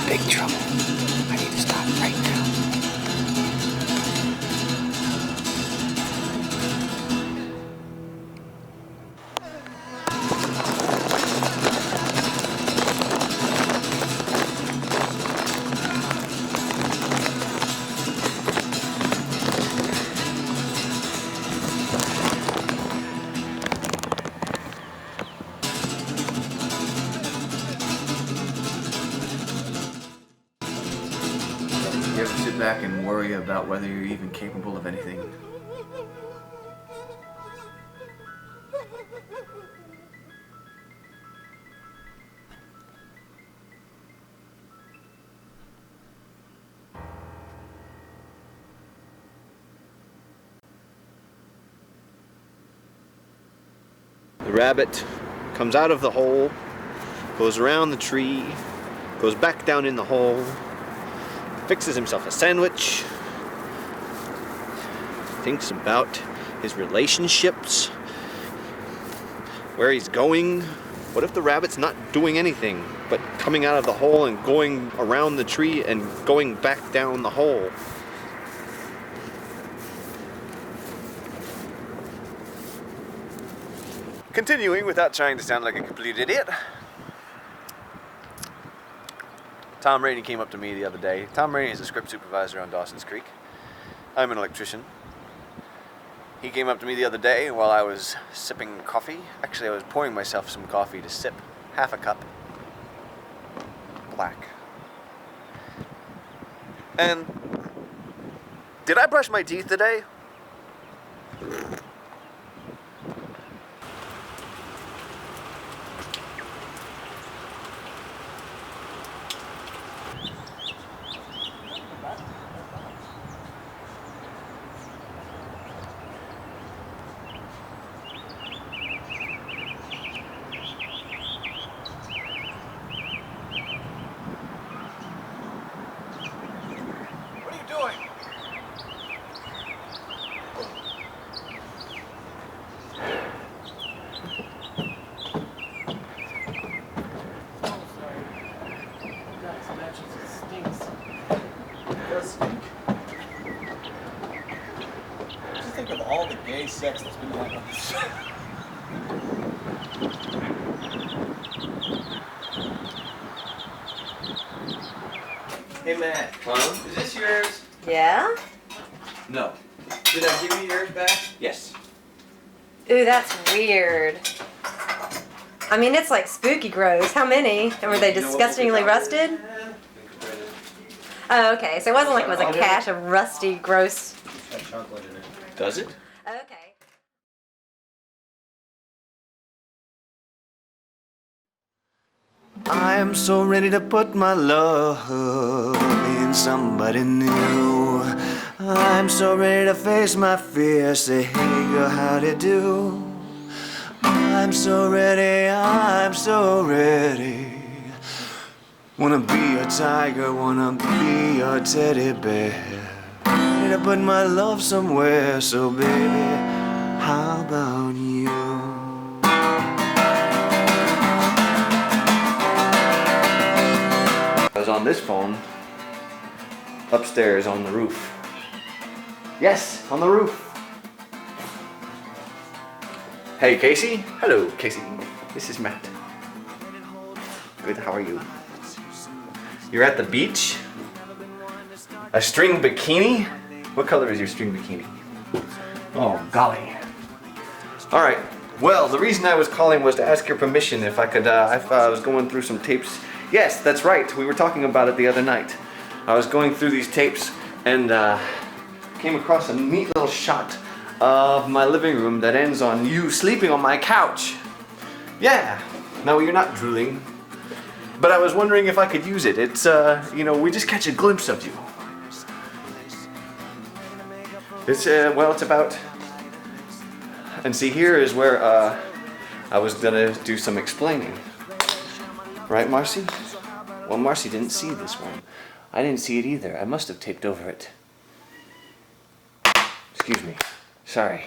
big trouble. I need to stop right now. You ever sit back and worry about whether you're even capable of anything? The rabbit comes out of the hole, goes around the tree, goes back down in the hole, fixes himself a sandwich, thinks about his relationships, where he's going. What if the rabbit's not doing anything but coming out of the hole and going around the tree and going back down the hole? Continuing without trying to sound like a complete idiot. Tom Rainey came up to me the other day. Tom Rainey is a script supervisor on Dawson's Creek. I'm an electrician. He came up to me the other day while I was sipping coffee. Actually, I was pouring myself some coffee to sip. Half a cup. Black. And did I brush my teeth today? Think of all the gay sex that's been going on. Hey Matt, is this yours? Yeah? No. Did I give you yours back? Yes. Ooh, that's weird. I mean, it's like spooky gross. How many? And were they disgustingly rusted? Oh, okay. So it wasn't like it was a cache of rusty, gross. Chocolate in it. Does it? Okay. I am so ready to put my love in somebody new. I'm so ready to face my fears. Say, hey girl, how do you do? I'm so ready, I'm so ready. Wanna be a tiger, wanna be a teddy bear. Ready to put my love somewhere, so baby, how about you? I was on this phone, upstairs on the roof. Yes, on the roof. Hey Casey. Hello Casey. This is Matt. Good, how are you? You're at the beach? A string bikini? What color is your string bikini? Oh, golly. Alright, well, the reason I was calling was to ask your permission if I could, I was going through some tapes. Yes, that's right, we were talking about it the other night. I was going through these tapes and came across a neat little shot of my living room that ends on you sleeping on my couch. Yeah, no, you're not drooling. But I was wondering if I could use it. It's, you know, we just catch a glimpse of you. It's, well, it's about... And see, here is where, I was gonna do some explaining. Right, Marcy? Well, Marcy didn't see this one. I didn't see it either. I must have taped over it. Excuse me. Sorry.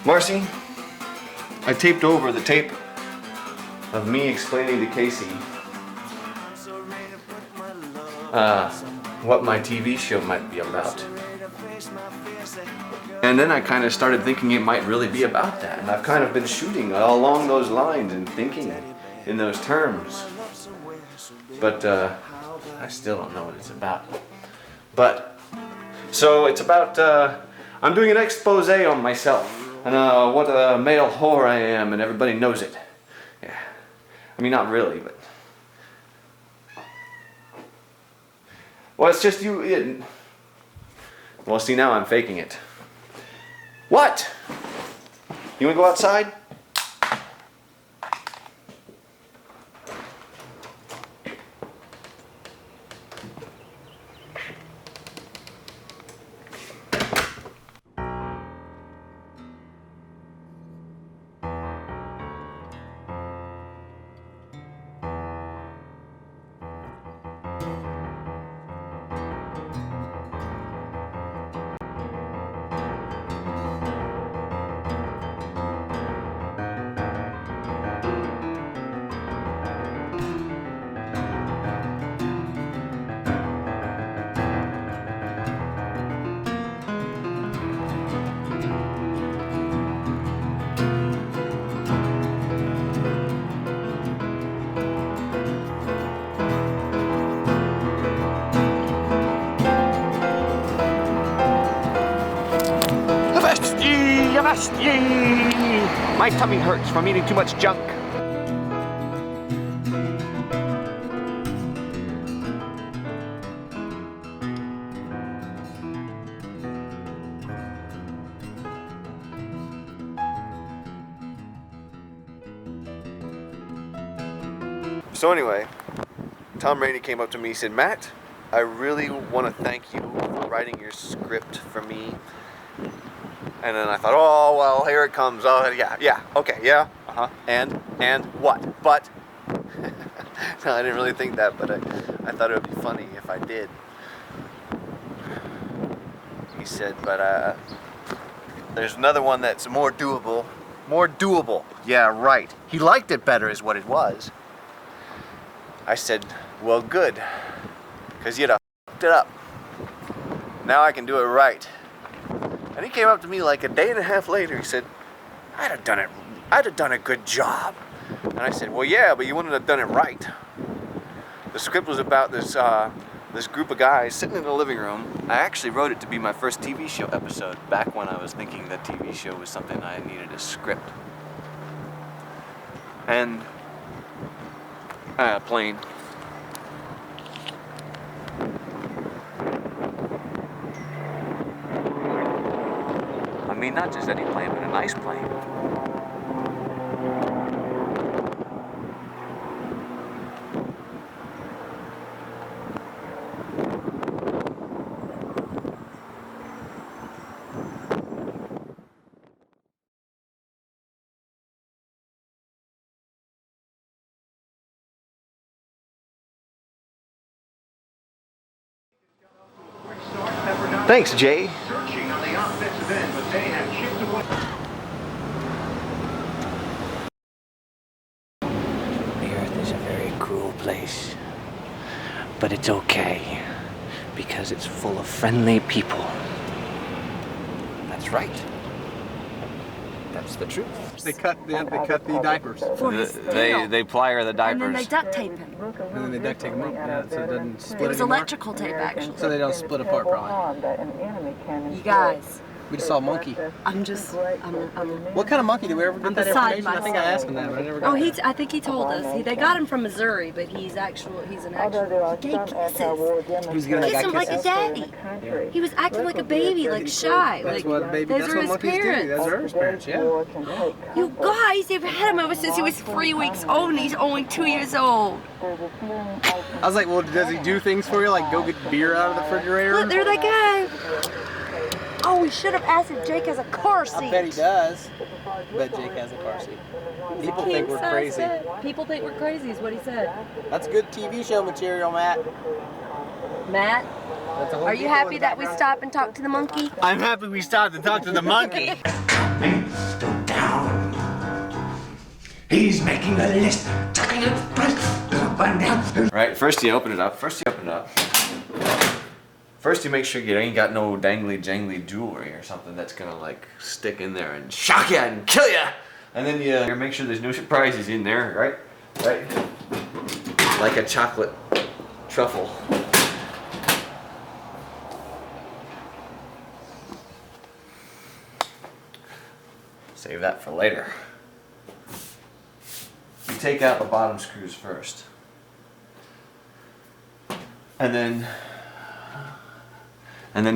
Marcy Darcy, I taped over the tape of me explaining to Casey what my TV show might be about. And then I kind of started thinking it might really be about that. And I've kind of been shooting along those lines and thinking in those terms. But I still don't know what it's about. But, so it's about, I'm doing an expose on myself. And what a male whore I am, and everybody knows it. Yeah. I mean, not really, but... Well, it's just you... Well, see, now I'm faking it. What? You wanna go outside? My tummy hurts from eating too much junk. So anyway, Tom Rainey came up to me and said, Matt, I really want to thank you for writing your script for me. And then I thought, oh, well, here it comes. Oh, yeah, okay, yeah, and what? But, no, I didn't really think that, but I thought it would be funny if I did. He said, but there's another one that's more doable. More doable. Yeah, right. He liked it better is what it was. I said, well, good, because you'd have f***ed it up. Now I can do it right. And he came up to me like a day and a half later. He said, I'd have done a good job. And I said, well, yeah, but you wouldn't have done it right. The script was about this group of guys sitting in the living room. I actually wrote it to be my first TV show episode back when I was thinking that TV show was something I needed a script. And plane. I mean, not just any plane, but a nice plane. Thanks, Jay. Searching on the offensive end, but they have chipped away. The earth is a very cruel place, but it's okay because it's full of friendly people. That's right. That's the truth. They cut the diapers. For his tail. They plier the diapers. And then they duct tape him. And then they duct tape them up, yeah, so it doesn't split It was anymore. electrical tape, actually. So they don't split apart, probably. You guys, We just saw a monkey. I'm just, I'm What kind of monkey? Did we ever I'm get that beside information? I think I myself. asked him that, but I never got Oh, it. I think he told us. They got him from Missouri, but he's an actual. He gave kisses. He was giving that Kissed guy him like a kisses. daddy. He was acting like a baby, like shy. That's Like, what baby. those That's are what his monkeys parents. do. Those are his parents. Yeah. You guys, they've had him ever since he was 3 weeks old, and he's only 2 years old. I was like, well, does he do things for you, like go get beer out of the refrigerator? Look, there they go. Oh, we should have asked if Jake has a car seat. I bet he does. I bet Jake has a car seat. People think we're crazy. People think we're crazy is what he said. That's good TV show material, Matt. Matt, That's a whole are you people in happy the that we background. stopped and talked to the monkey? I'm happy we stopped to talk to the monkey. He's making a list, tucking it down. Right, first you open it up. First you make sure you ain't got no dangly jangly jewelry or something that's gonna like stick in there and shock you and kill you. And then you make sure there's no surprises in there, right? Right? Like a chocolate truffle. Save that for later. You take out the bottom screws first. And then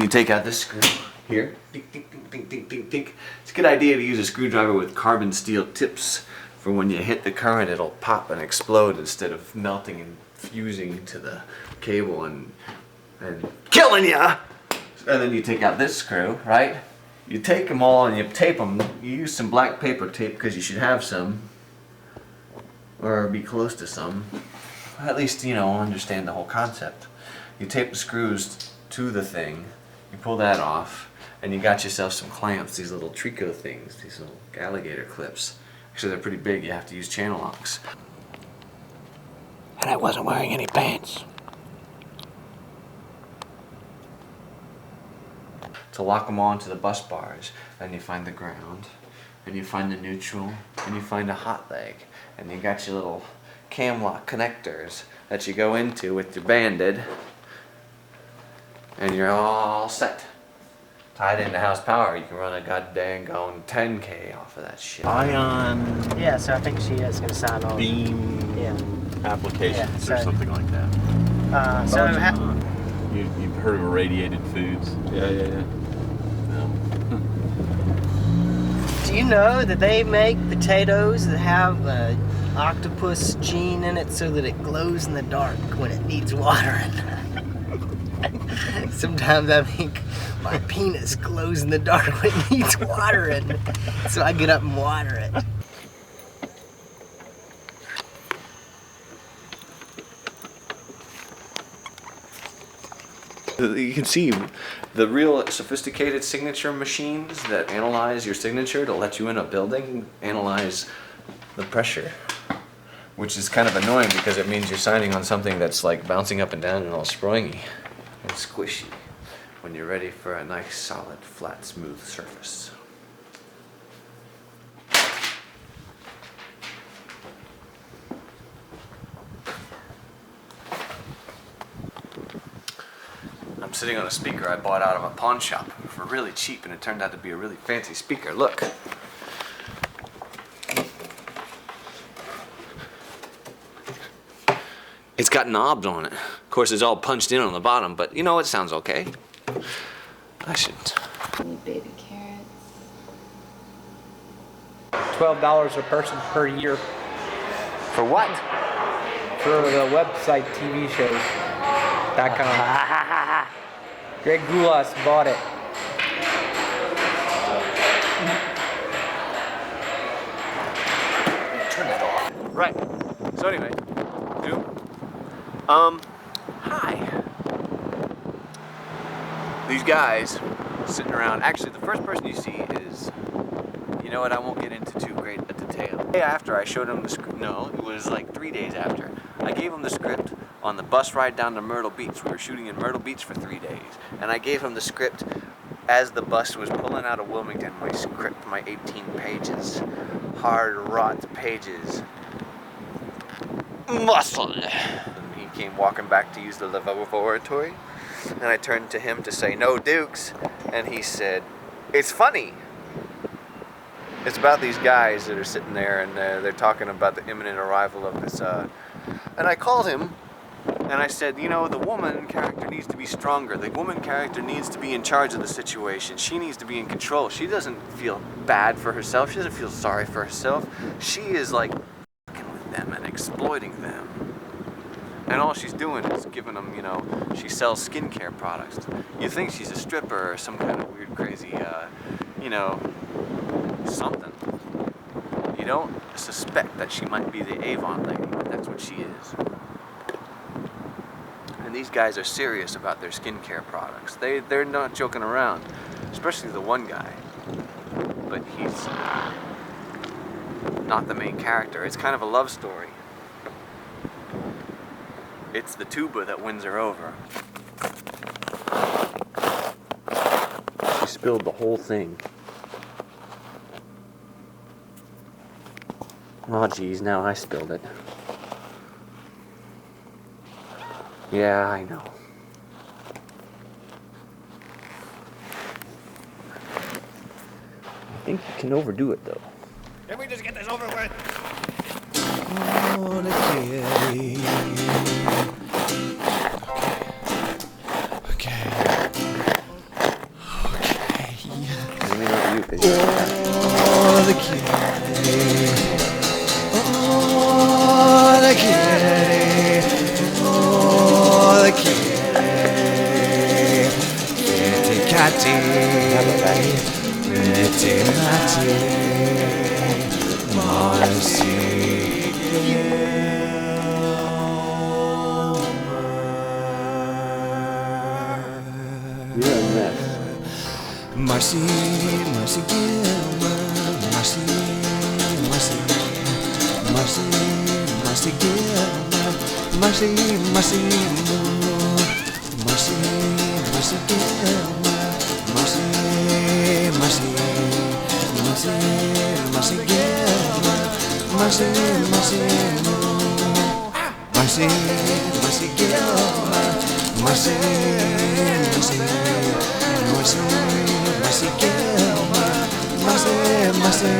you take out this screw here. Dink, dink, dink, dink, dink, dink, dink. It's a good idea to use a screwdriver with carbon steel tips. For when you hit the current, it'll pop and explode instead of melting and fusing to the cable and killing ya. And then you take out this screw, right? You take them all and you tape them. You use some black paper tape because you should have some, or be close to some. At least, you know, understand the whole concept. You tape the screws to the thing, you pull that off, and you got yourself some clamps, these little Trico things, these little alligator clips. Actually, they're pretty big, you have to use channel locks. And I wasn't wearing any pants. To lock them onto the bus bars, and you find the ground, and you find the neutral, and you find a hot leg, and you got your little cam lock connectors that you go into with your banded, and you're all set. Tied into house power, you can run a goddamn going 10K off of that shit. Ion Yeah, so I think she is going to sign on. beam Yeah. applications Yeah, or so- something like that. You've heard of irradiated foods? Yeah. Do you know that they make potatoes that have an octopus gene in it so that it glows in the dark when it needs watering? Sometimes I think my penis glows in the dark when it needs watering, so I get up and water it. You can see the real sophisticated signature machines that analyze your signature to let you in a building, analyze the pressure. Which is kind of annoying because it means you're signing on something that's like bouncing up and down and all springy and squishy when you're ready for a nice, solid, flat, smooth surface. I'm sitting on a speaker I bought out of a pawn shop for really cheap, and it turned out to be a really fancy speaker. Look. It's got knobs on it. Of course, it's all punched in on the bottom, but you know, it sounds okay. I should. Baby carrots. $12 a person per year For what? for the website TV shows.com. Greg Goulas bought it. Turn that off. Right. So anyway, hi. These guys sitting around. Actually, the first person you see is, you know what? I won't get into too great a detail. The day after I showed him the script. No, it was like 3 days after. I gave him the script on the bus ride down to Myrtle Beach. We were shooting in Myrtle Beach for 3 days, and I gave him the script as the bus was pulling out of Wilmington. My script, my 18 pages, hard wrought pages. Muscle. And he came walking back to use the laboratory, and I turned to him to say, "No dukes," and he said, "It's funny." It's about these guys that are sitting there, and they're talking about the imminent arrival of this, and I called him, and I said, you know, the woman character needs to be stronger. The woman character needs to be in charge of the situation. She needs to be in control. She doesn't feel bad for herself. She doesn't feel sorry for herself. She is like fucking with them and exploiting them. And all she's doing is giving them, you know, she sells skincare products. You think she's a stripper or some kind of weird, crazy, you know, something. You don't suspect that she might be the Avon lady, but that's what she is. And these guys are serious about their skincare products. They're not joking around, especially the one guy. But not the main character. It's kind of a love story. It's the tuba that wins her over. She spilled the whole thing. Oh geez, now I spilled it. Yeah, I know. I think you can overdo it though. Can we just get this over with? Oh, the kitty. Okay. Maybe not you, because you're Oh, the kitty. Oh, the kitty. Oh, the kitty. Kitty catty. Kitty matty. Marcy. You're a mess. Marcy, Marcy Gilmer, Marcy, Marcy, Marcy, Marcy Gilmer, Marcy, Marcy Moore, Marcy, Marcy Gilmer, Marcy, Marcy, Marcy, Marcy Gilmer, Marcy, Marcy Moore, Marcy, Marcy Gilmer, Marcy, Marcy, Marcy, Marcy Gilmer, Marcy, Marcy,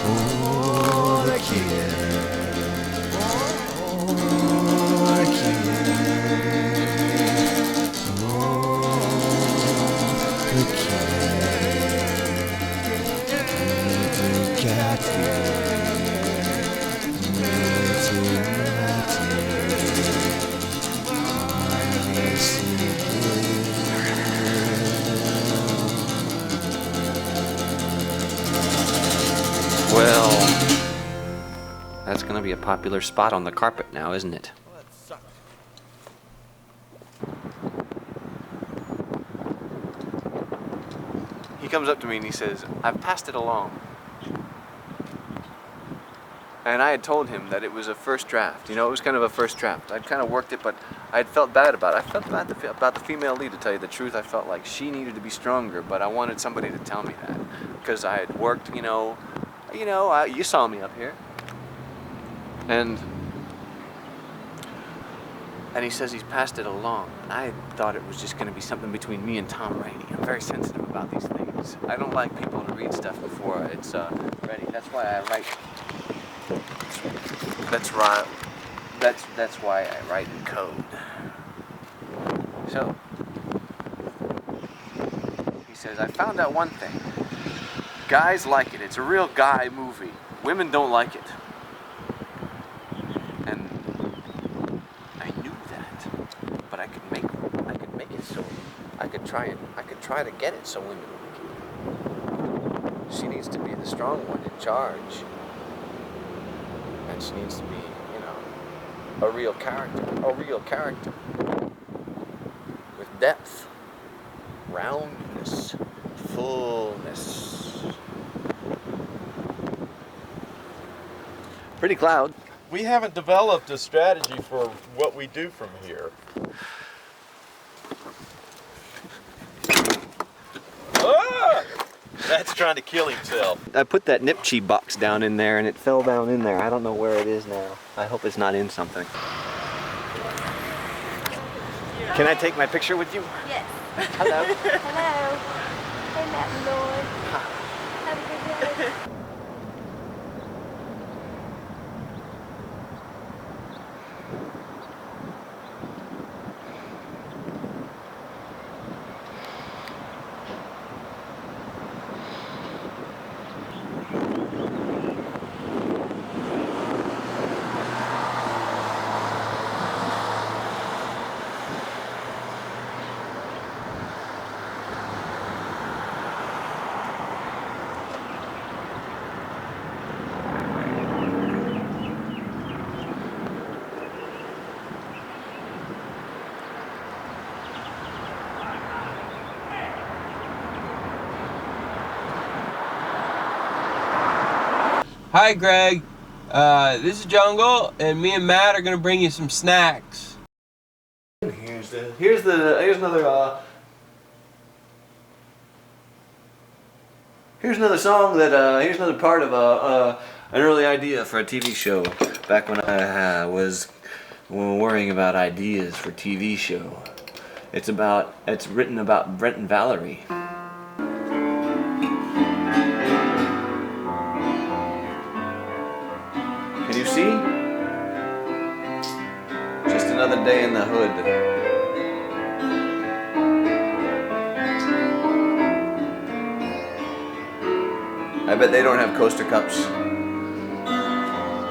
oh, the kid, oh, the kid, oh, the kid, Cathy. Well, that's gonna be a popular spot on the carpet now, isn't it? He comes up to me and he says, "I've passed it along." And I had told him that it was a first draft. You know, it was kind of a first draft. I'd kind of worked it, but I had felt bad about it. I felt bad about the female lead, to tell you the truth. I felt like she needed to be stronger, but I wanted somebody to tell me that. Because I had worked, you saw me up here. And he says he's passed it along. And I thought it was just going to be something between me and Tom Rainey. I'm very sensitive about these things. I don't like people to read stuff before it's ready. That's why I write. That's right. That's why I write in code. So he says, I found out one thing. Guys like it. It's a real guy movie. Women don't like it. And I knew that. But I could make it so I could try to get it so women like it. She needs to be the strong one in charge. And she needs to be, a real character. With depth, roundness, fullness. Pretty cloud. We haven't developed a strategy for what we do from here. Ah! That's trying to kill himself. I put that Nipchee box down in there and it fell down in there. I don't know where it is now. I hope it's not in something. Can I take my picture with you? Yes. Hello. Hello. Hey, Matt Malloy. Have a good day. Hi, Greg. This is Jungle, and me and Matt are gonna bring you some snacks. Here's another here's another song that here's another part of an early idea for a TV show. Back when I was worrying about ideas for TV show. It's written about Brent and Valerie. Can you see? Just another day in the hood. I bet they don't have coaster cups.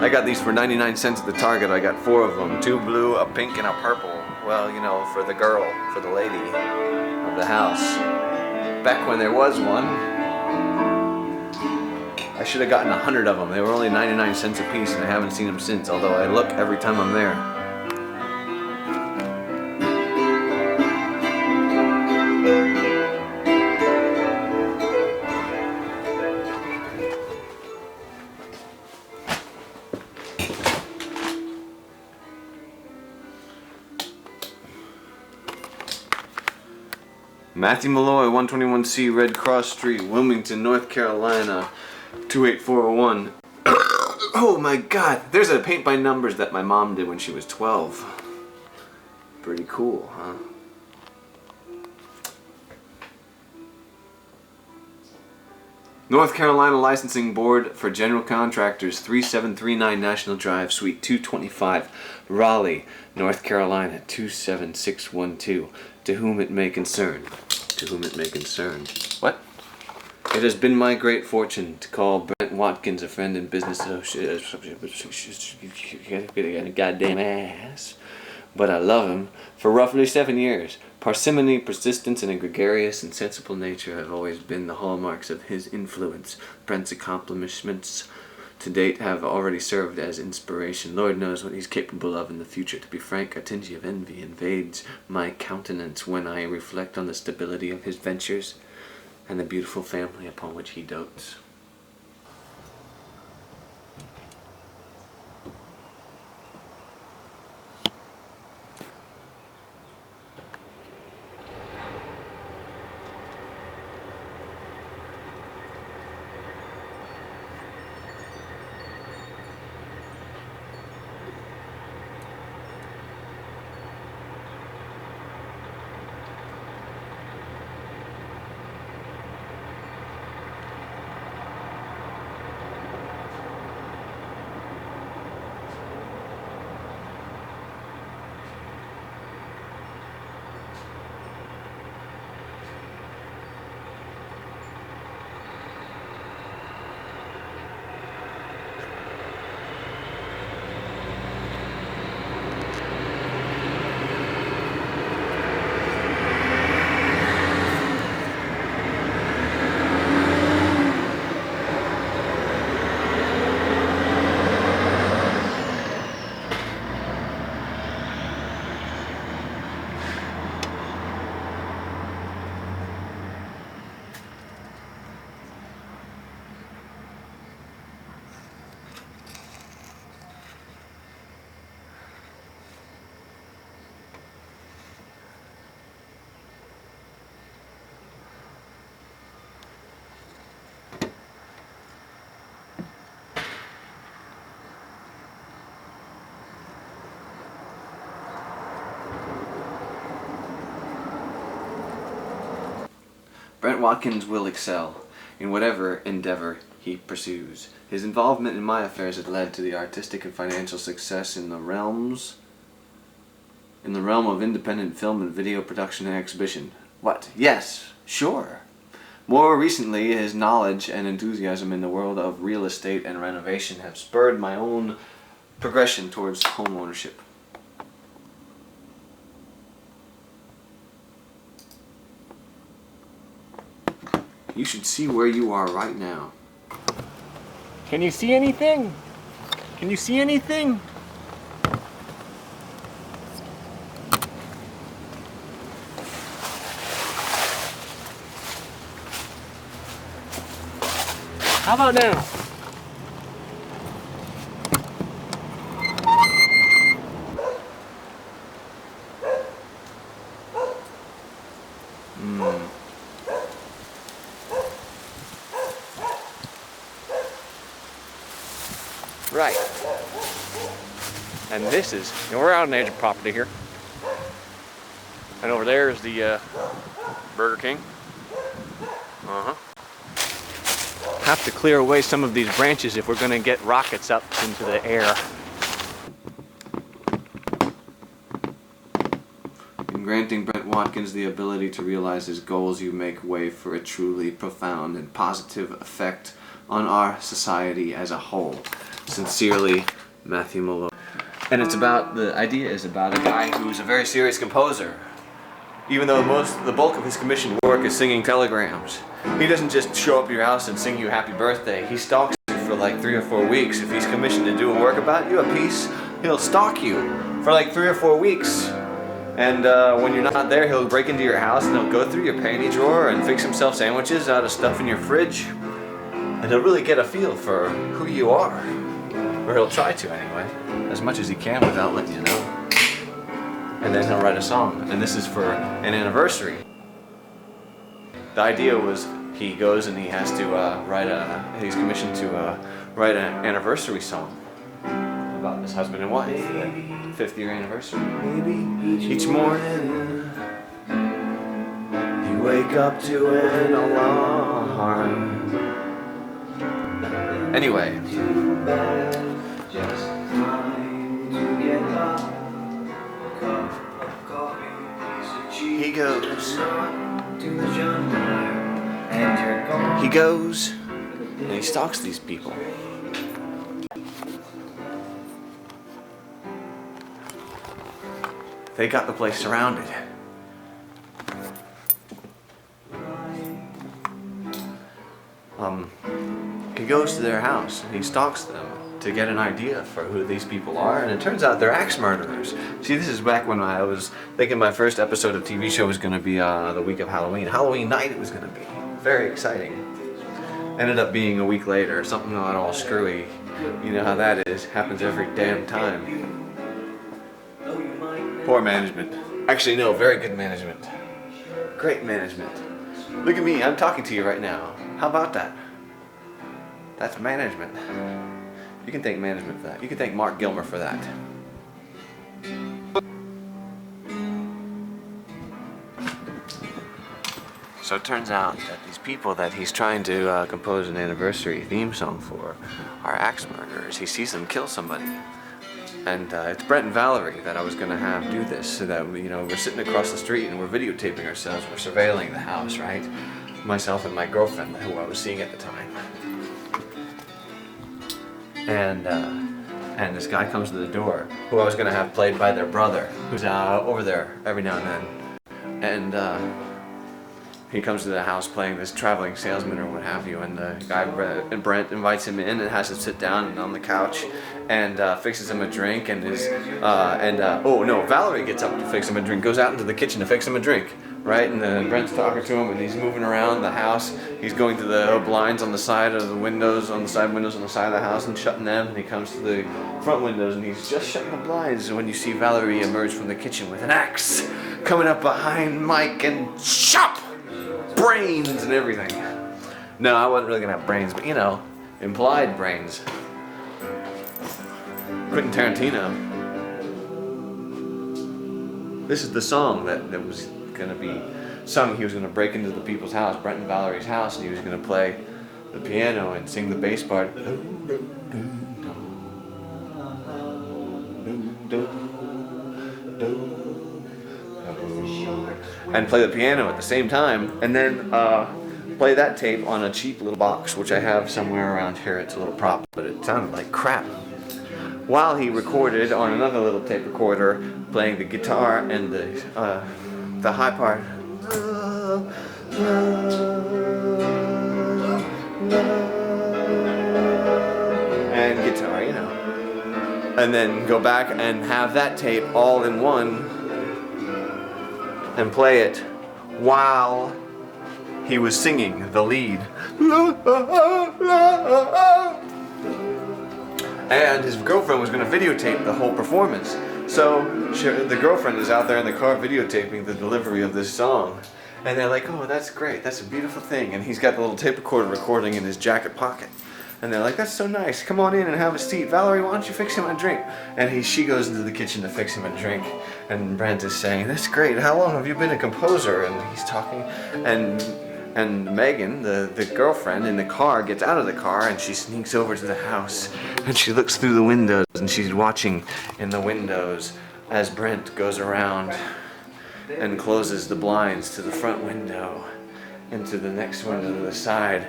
I got these for 99 cents at the Target. I got 4 of them. 2 blue, a pink, and a purple. Well, you know, for the girl, for the lady of the house. Back when there was one. I should have gotten 100 of them. They were only 99 cents a piece, and I haven't seen them since, although I look every time I'm there. Matthew Malloy, 121C Red Cross Street, Wilmington, North Carolina, 28401. Oh my God, there's a paint by numbers that my mom did when she was 12. Pretty cool, huh? North Carolina Licensing Board for General Contractors, 3739 National Drive, Suite 225, Raleigh, North Carolina, 27612. To whom it may concern. To whom it may concern. What? It has been my great fortune to call Brent Watkins a friend and business associate. A goddamn ass. But I love him for roughly 7 years. Parsimony, persistence, and a gregarious and sensible nature have always been the hallmarks of his influence. Brent's accomplishments to date have already served as inspiration. Lord knows what he's capable of in the future. To be frank, a tinge of envy invades my countenance when I reflect on the stability of his ventures and the beautiful family upon which he dotes. Brent Watkins will excel in whatever endeavor he pursues. His involvement in my affairs has led to the artistic and financial success in the realm of independent film and video production and exhibition. What? Yes, sure. More recently, his knowledge and enthusiasm in the world of real estate and renovation have spurred my own progression towards home ownership. You should see where you are right now. Can you see anything? Can you see anything? How about now? right. And this is, we're out on the edge of property here. And over there is the Burger King. Have to clear away some of these branches if we're gonna get rockets up into the air. In granting Brent Watkins the ability to realize his goals, you make way for a truly profound and positive effect on our society as a whole. Sincerely, Matthew Malloy. And it's about, the idea is about a guy who's a very serious composer. Even though the bulk of his commissioned work is singing telegrams. He doesn't just show up at your house and sing you happy birthday. He stalks you for like 3 or 4 weeks. If he's commissioned to do a work about you, a piece, he'll stalk you for like 3 or 4 weeks. And when you're not there, he'll break into your house and he'll go through your panty drawer and fix himself sandwiches out of stuff in your fridge. And he'll really get a feel for who you are. Or he'll try to anyway, as much as he can without letting you know. And then he'll write a song, and this is for an anniversary. The idea was he goes and he has to he's commissioned to write an anniversary song about his husband and wife, the 5th year anniversary. Each morning you wake up to an alarm. Anyway. He goes and he stalks these people. They got the place surrounded. He goes to their house and he stalks them to get an idea for who these people are, and it turns out they're axe murderers. See, this is back when I was thinking my first episode of TV show was going to be the week of Halloween. Halloween night it was going to be. Very exciting. Ended up being a week later, something not all screwy. You know how that is. Happens every damn time. Poor management. Actually, no, very good management. Great management. Look at me, I'm talking to you right now. How about that? That's management. You can thank management for that. You can thank Mark Gilmer for that. So it turns out that these people that he's trying to compose an anniversary theme song for are axe murderers. He sees them kill somebody. And it's Brent and Valerie that I was going to have do this, so that we're sitting across the street and we're videotaping ourselves. We're surveilling the house, right? Myself and my girlfriend, who I was seeing at the time. And this guy comes to the door, who I was going to have played by their brother, who's over there every now and then. And he comes to the house playing this traveling salesman or what have you, and the guy, Brent, invites him in and has him sit down on the couch and fixes him a drink, and Valerie gets up to fix him a drink, goes out into the kitchen to fix him a drink. Right, and then Brent's talking to him, and he's moving around the house. He's going to the blinds on the side of the windows, on the side windows on the side of the house, and shutting them. And he comes to the front windows, and he's just shutting the blinds. And when you see Valerie emerge from the kitchen with an axe, coming up behind Mike and chop brains and everything. No, I wasn't really gonna have brains, but implied brains. Quentin Tarantino. This is the song that was going to be sung. He was going to break into the people's house, Brent and Valerie's house, and he was going to play the piano and sing the bass part. And play the piano at the same time, and then play that tape on a cheap little box, which I have somewhere around here. It's a little prop, but it sounded like crap. While he recorded on another little tape recorder, playing the guitar and the high part, and guitar, and then go back and have that tape all in one and play it while he was singing the lead. And his girlfriend was going to videotape the whole performance. So the girlfriend is out there in the car videotaping the delivery of this song. And they're like, oh, that's great, that's a beautiful thing. And he's got the little tape recorder recording in his jacket pocket. And they're like, that's so nice. Come on in and have a seat. Valerie, why don't you fix him a drink? And she goes into the kitchen to fix him a drink. And Brent is saying, that's great. How long have you been a composer? And he's talking. And Megan, the girlfriend in the car, gets out of the car and she sneaks over to the house. And she looks through the windows and she's watching in the windows as Brent goes around and closes the blinds to the front window and to the next window to the side.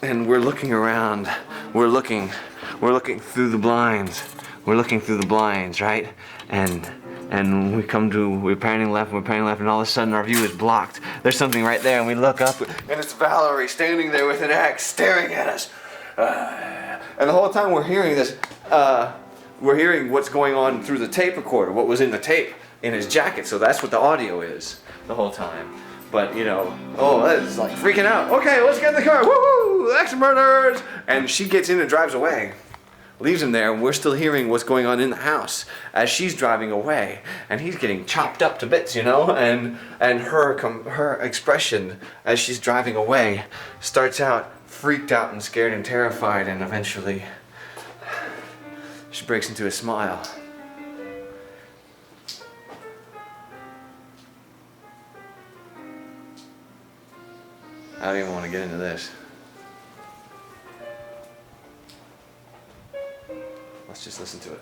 And we're looking around, we're looking through the blinds. We're looking through the blinds, right? And we're panning left, and all of a sudden our view is blocked. There's something right there, and we look up, and it's Valerie standing there with an axe, staring at us. And the whole time we're hearing this, we're hearing what's going on through the tape recorder, what was in the tape in his jacket, so that's what the audio is the whole time. But, you know, oh, it's like freaking out. Okay, let's get in the car. Woo-hoo! Axe murders! And she gets in and drives away. Leaves him there, and we're still hearing what's going on in the house as she's driving away. And he's getting chopped up to bits, you know? And her expression as she's driving away starts out freaked out and scared and terrified, and eventually she breaks into a smile. I don't even want to get into this. Let's just listen to it.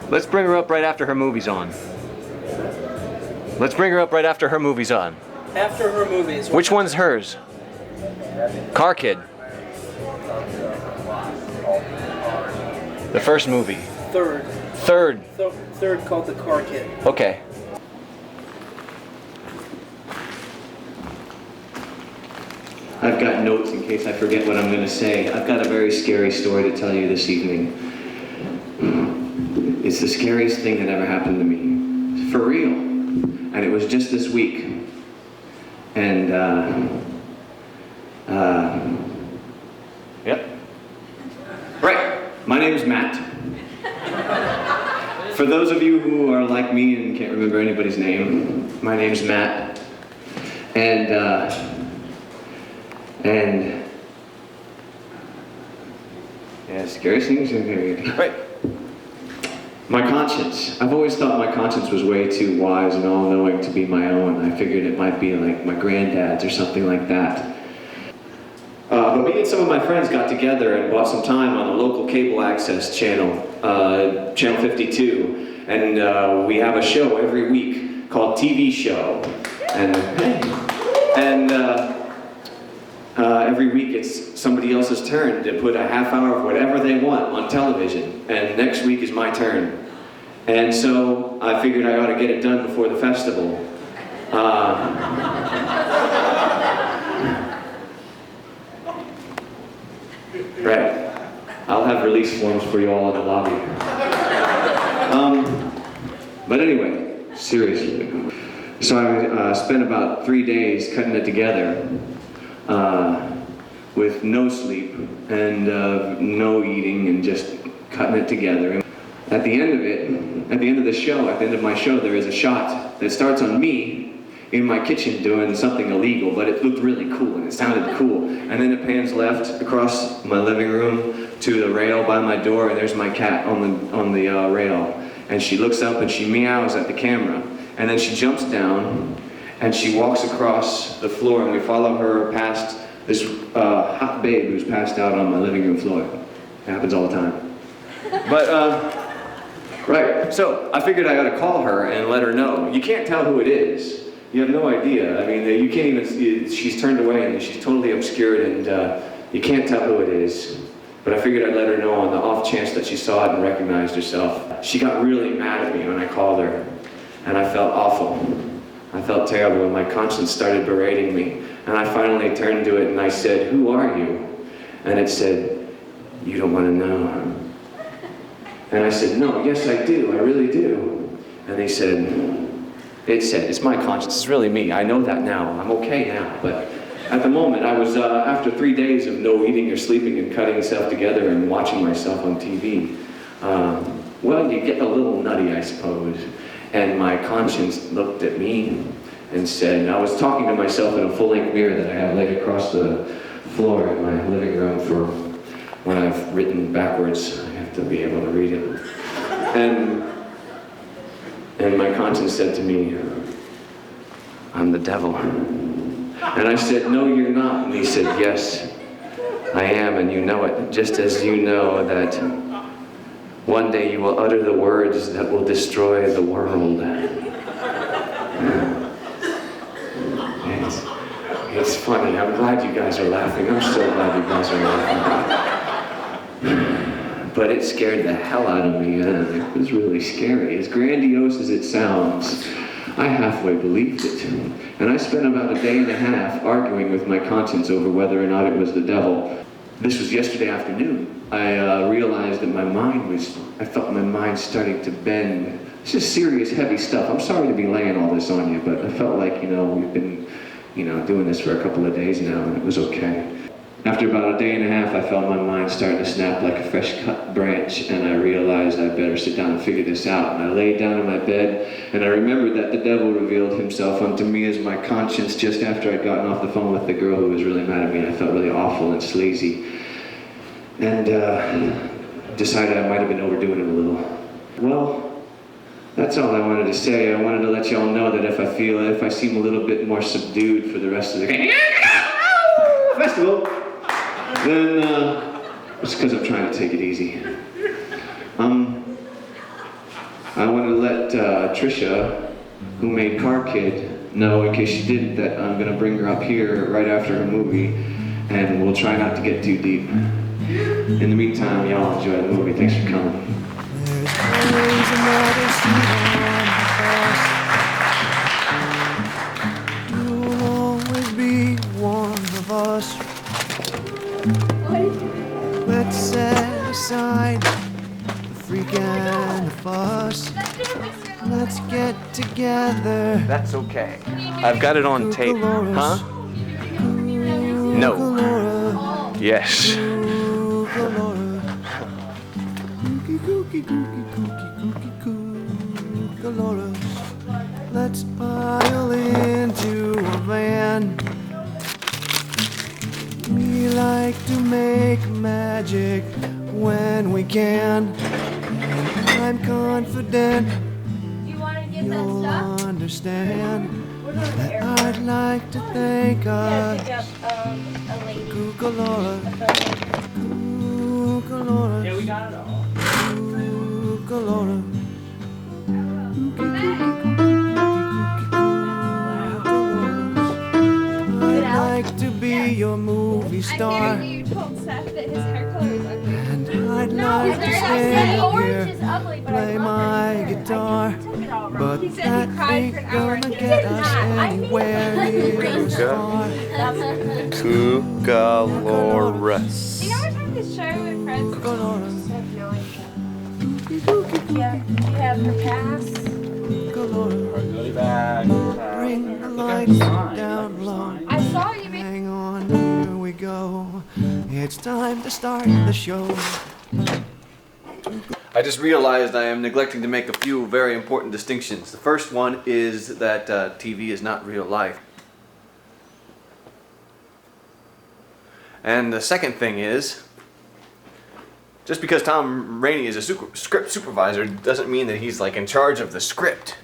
Let's bring her up right after her movie's on. Let's bring her up right after her movie's on. After her movies. Which one's hers? Car Kid. The first movie. Third. Third called The Car Kid. Okay. I've got notes in case I forget what I'm going to say. I've got a very scary story to tell you this evening. It's the scariest thing that ever happened to me. For real. And it was just this week. And, yep. Right. My name's Matt. For those of you who are like me and can't remember anybody's name, my name's Matt. And yeah, scariest things I've heard. Right. My conscience. I've always thought my conscience was way too wise and all-knowing to be my own. I figured it might be like my granddad's or something like that. But me and some of my friends got together and bought some time on a local cable access channel, Channel 52, and we have a show every week called TV Show. And every week it's somebody else's turn to put a half hour of whatever they want on television, and next week is my turn. And so I figured I ought to get it done before the festival. Right. I'll have release forms for you all in the lobby. But anyway, Seriously. So I spent about 3 days cutting it together with no sleep and no eating and just cutting it together. At the end of it, at the end of the show, at the end of my show, there is a shot that starts on me in my kitchen doing something illegal, but it looked really cool and it sounded cool. And then it pans left across my living room to the rail by my door, and there's my cat on the rail. And she looks up and she meows at the camera. And then she jumps down and she walks across the floor, and we follow her past this hot babe who's passed out on my living room floor. It happens all the time. But, right, so I figured I ought to call her and let her know. You can't tell who it is. You have no idea. I mean, you can't even see, she's turned away and she's totally obscured, and you can't tell who it is. But I figured I'd let her know on the off chance that she saw it and recognized herself. She got really mad at me when I called her, and I felt awful. I felt terrible, and my conscience started berating me. And I finally turned to it and I said, "Who are you?" And it said, "You don't want to know." And I said, "No, yes I do, I really do." And he said, "It's my conscience, it's really me, I know that now, I'm okay now." But at the moment, I was, after 3 days of no eating or sleeping and cutting stuff together and watching myself on TV, well, you get a little nutty, I suppose. And my conscience looked at me and said, I was talking to myself in a full-length mirror that I have laid across the floor in my living room for when I've written backwards. I have to be able to read it. And my conscience said to me, "I'm the devil." And I said, "No, you're not." And he said, "Yes, I am, and you know it, just as you know that one day you will utter the words that will destroy the world." It's funny. I'm glad you guys are laughing. I'm so glad you guys are laughing. But it scared the hell out of me, and it was really scary. As grandiose as it sounds, I halfway believed it. And I spent about a day and a half arguing with my conscience over whether or not it was the devil. This was yesterday afternoon. I realized that I felt my mind starting to bend. It's just serious, heavy stuff. I'm sorry to be laying all this on you, but I felt like, we've been, doing this for a couple of days now, and it was okay. After about a day and a half, I felt my mind starting to snap like a fresh cut branch, and I realized I better sit down and figure this out. And I laid down in my bed, and I remembered that the devil revealed himself unto me as my conscience just after I'd gotten off the phone with the girl who was really mad at me, and I felt really awful and sleazy. And decided I might have been overdoing it a little. Well, that's all I wanted to say. I wanted to let y'all know that if I seem a little bit more subdued for the rest of the festival, then it's because I'm trying to take it easy. I wanted to let Trisha, who made Car Kid, know, in case she didn't, that I'm going to bring her up here right after her movie, and we'll try not to get too deep. In the meantime, y'all enjoy the movie. Thanks for coming. There's another seat on the bus. You'll always be one of us. Let's set aside the freak and the fuss. Let's get together. That's okay. I've got it on tape. Huh? No. Yes. Let's pile into a van. We like to make magic when we can. And I'm confident you'll understand that I'd like to thank us. Cucalora. Cucalora. Yeah, we got it all. Cucalora. I'd like to be your movie star. You told Seth that his hair color was ugly. And I'd like to stand here, play my guitar. But that ain't gonna get us anywhere near as far. Cucalorus. You know we're talking this show with friends? I have no idea. Yeah, do you have her pass? Bring the lights down low. I saw you make. Hang on, here we go. It's time to start the show. I just realized I am neglecting to make a few very important distinctions. The first one is that TV is not real life. And the second thing is, just because Tom Rainey is a script supervisor doesn't mean that he's like in charge of the script.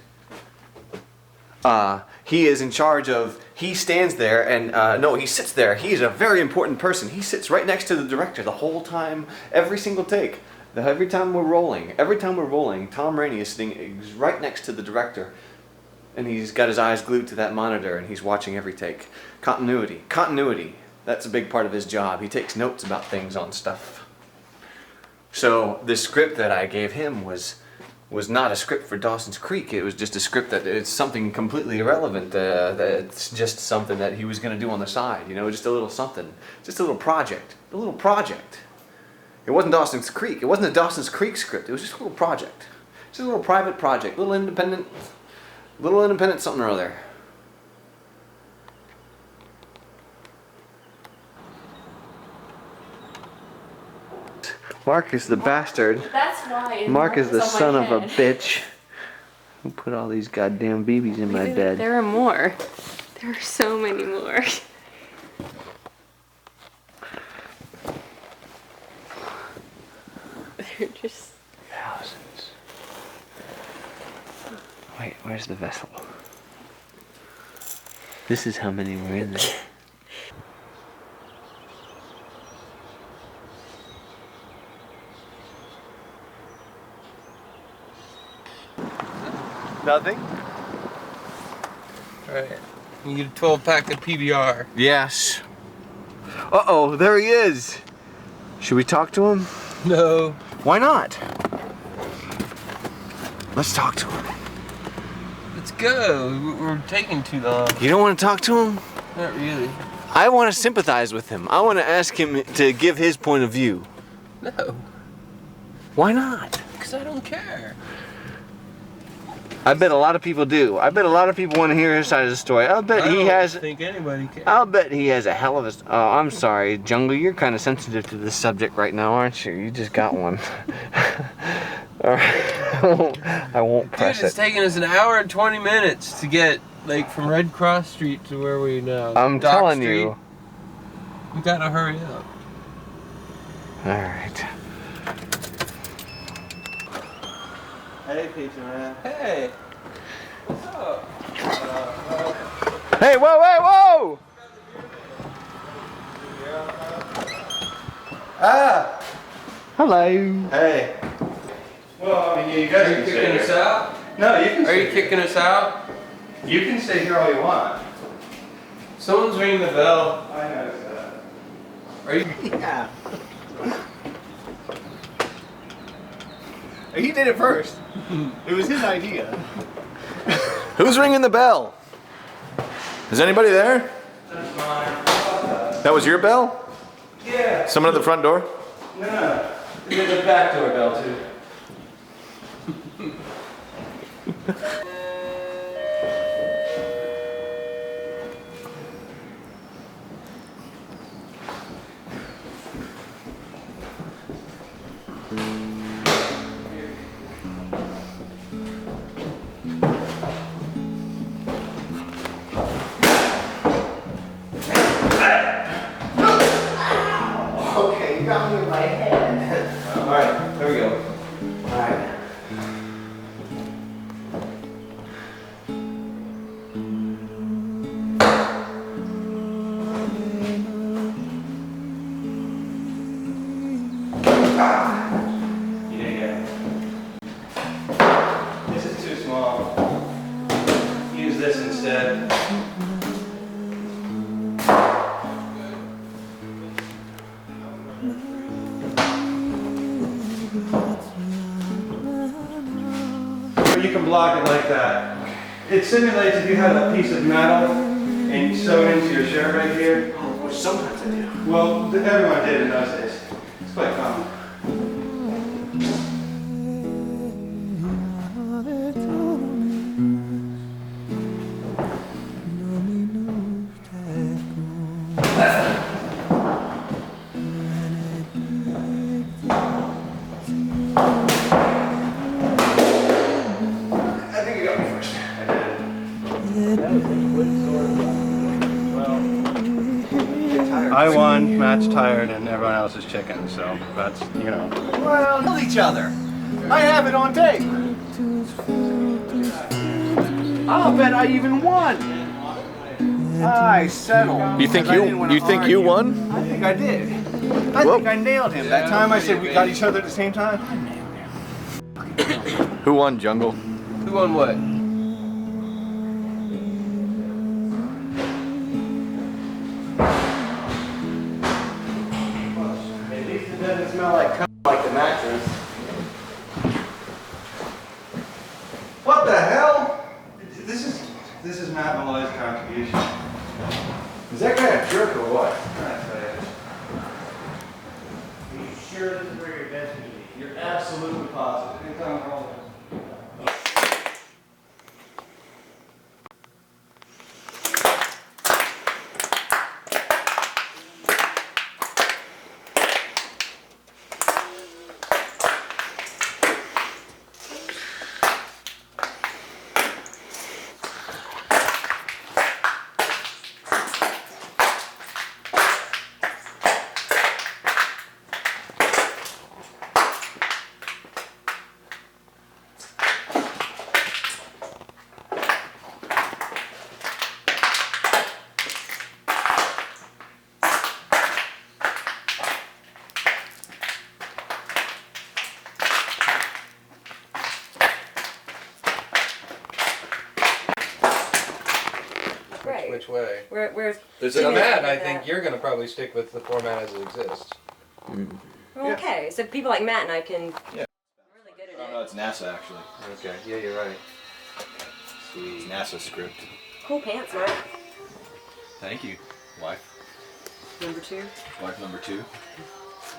He is in charge of, he stands there and, no, he sits there. He's a very important person. He sits right next to the director the whole time, every single take. Every time we're rolling, Tom Rainey is sitting right next to the director. And he's got his eyes glued to that monitor and he's watching every take. Continuity. That's a big part of his job. He takes notes about things on stuff. So this script that I gave him was not a script for Dawson's Creek. It was just a script that it's something completely irrelevant. It's just something that he was going to do on the side. You know, just a little something. Just a little project. A little project. It wasn't Dawson's Creek. It wasn't a Dawson's Creek script. It was just a little project. Just a little private project. Little independent something or other. Mark is the bastard. That's why. Mark is the son of a bitch who put all these goddamn BBs in my bed. There are more. There are so many more. They're just thousands. Wait, where's the vessel? This is how many were in there. Nothing? Alright. You get a 12-pack of PBR. Yes. Uh-oh, there he is. Should we talk to him? No. Why not? Let's talk to him. Let's go. We're taking too long. You don't want to talk to him? Not really. I want to sympathize with him. I want to ask him to give his point of view. No. Why not? Because I don't care. I bet a lot of people do. I bet a lot of people want to hear his side of the story. I'll bet he has. I don't think anybody cares. I'll bet he has a hell of a. Oh, I'm sorry, Jungle. You're kind of sensitive to this subject right now, aren't you? You just got one. All right. I won't press Dude, it's taking us an hour and 20 minutes to get like from Red Cross Street to where we now. I'm Dock telling Street. you. We gotta hurry up. All right. Hey, Peach Man. Hey. What's up? Hey, whoa, whoa, whoa! Ah! Hello. Hey. Well, I mean, you guys can stay Kicking here. us out? No, you can Are stay you kicking us out? You can stay here all you want. Someone's ringing the bell. I noticed that. Are you? Yeah. He did it first. It was his idea. Who's ringing the bell? Is anybody there? That's mine. That was your bell? Yeah. Someone at the front door? No. There's a back door bell too. Okay, you got me in my head. Alright, there we go. Alright. Yeah. This is too small. Use this instead. You can block it like that. It simulates if you have a piece of metal and you sew it into your shirt right here. Which sometimes I do. Well, everyone did in those days. It's quite common. I won, Matt's tired, and everyone else is chicken, so that's, you know. Well, kill each other. I have it on tape. I'll bet I even won. I settled. You think you won? I think I did. I think I nailed him. That time I said we got each other at the same time. Who won, Jungle? Who won what? At least it doesn't smell like cum like the mattress. What the hell? This is Matt Malloy's contribution. Is that guy a jerk or what? Are you sure this is where you're destined to be? You're absolutely positive. Anytime I'm rolling. Which way? Where's Matt, I think you're going to probably stick with the format as it exists. Okay, so people like Matt and I can. Yeah. Really good at Oh it. no, it's NASA actually. Okay, yeah, you're right. It's NASA script. Cool pants, Matt. Thank you, wife. Number 2. Wife number 2.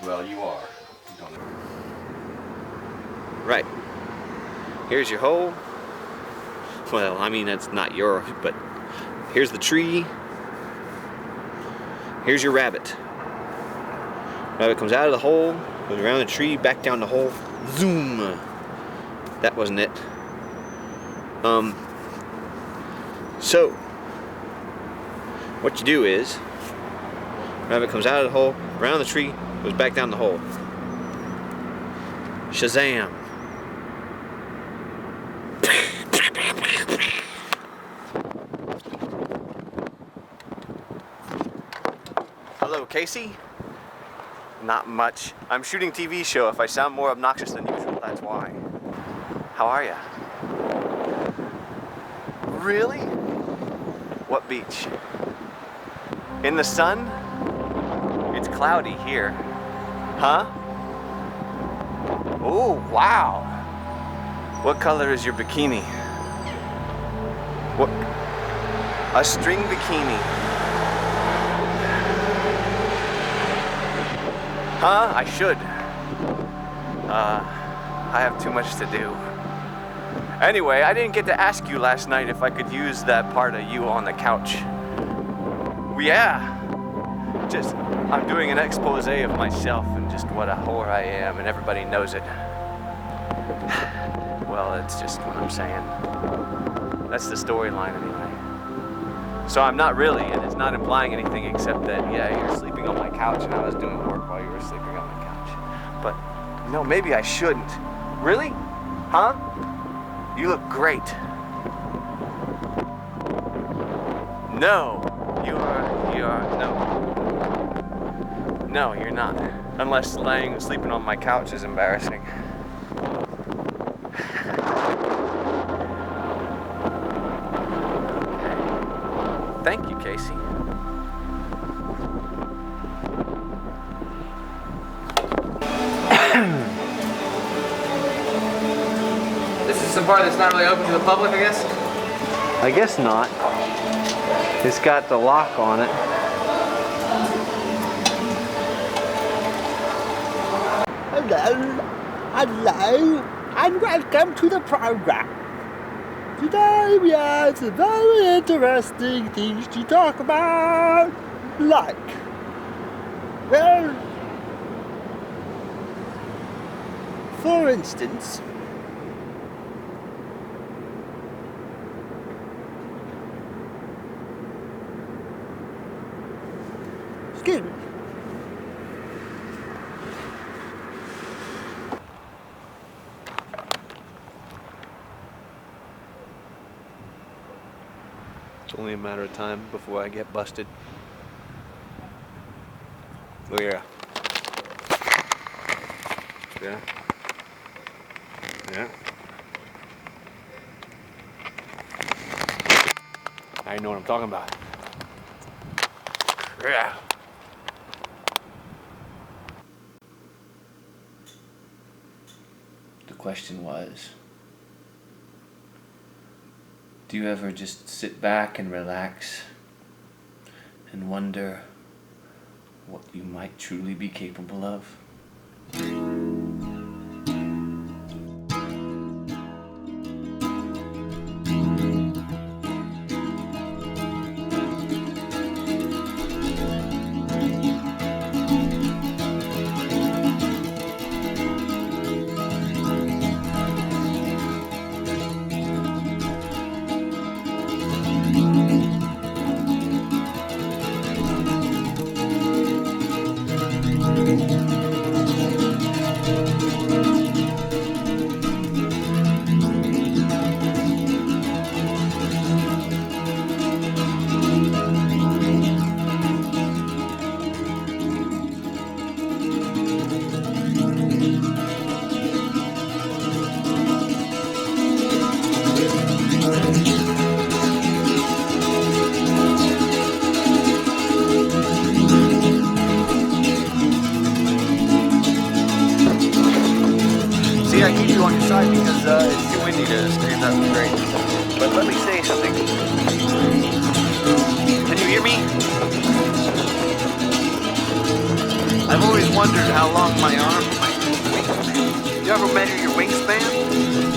Well, you are. You don't know. Right. Here's your hole. Well, I mean, that's not your, but here's the tree. Here's your rabbit. Rabbit comes out of the hole, goes around the tree, back down the hole. Zoom. That wasn't it. So, what you do is, rabbit comes out of the hole, around the tree, goes back down the hole. Shazam. Hello, Casey? Not much. I'm shooting TV show. If I sound more obnoxious than usual, that's why. How are ya? Really? What beach? In the sun? It's cloudy here. Huh? Oh, wow. What color is your bikini? What? A string bikini. Huh? I should. I have too much to do. Anyway, I didn't get to ask you last night if I could use that part of you on the couch. Yeah. Just, I'm doing an expose of myself and just what a whore I am, and everybody knows it. Well, it's just what I'm saying. That's the storyline anyway. So I'm not really, and it's not implying anything except that, yeah, you're sleeping on my couch and I was doing work while you were sleeping on my couch. But, no, maybe I shouldn't. Really? Huh? You look great. No, no, you're not. Unless sleeping on my couch is embarrassing. Thank you, Casey. This is some part that's not really open to the public, I guess? I guess not. It's got the lock on it. Hello, and welcome to the program. Today we have some very interesting things to talk about, like, well, for instance, skin. It's only a matter of time before I get busted. Oh yeah. Yeah. Yeah. I know what I'm talking about. Yeah. The question was, do you ever just sit back and relax and wonder what you might truly be capable of? See, I keep you on your side because it's too windy to stand up straight. But let me say something. Can you hear me? I've always wondered how long my arm might be. You ever measure your wingspan?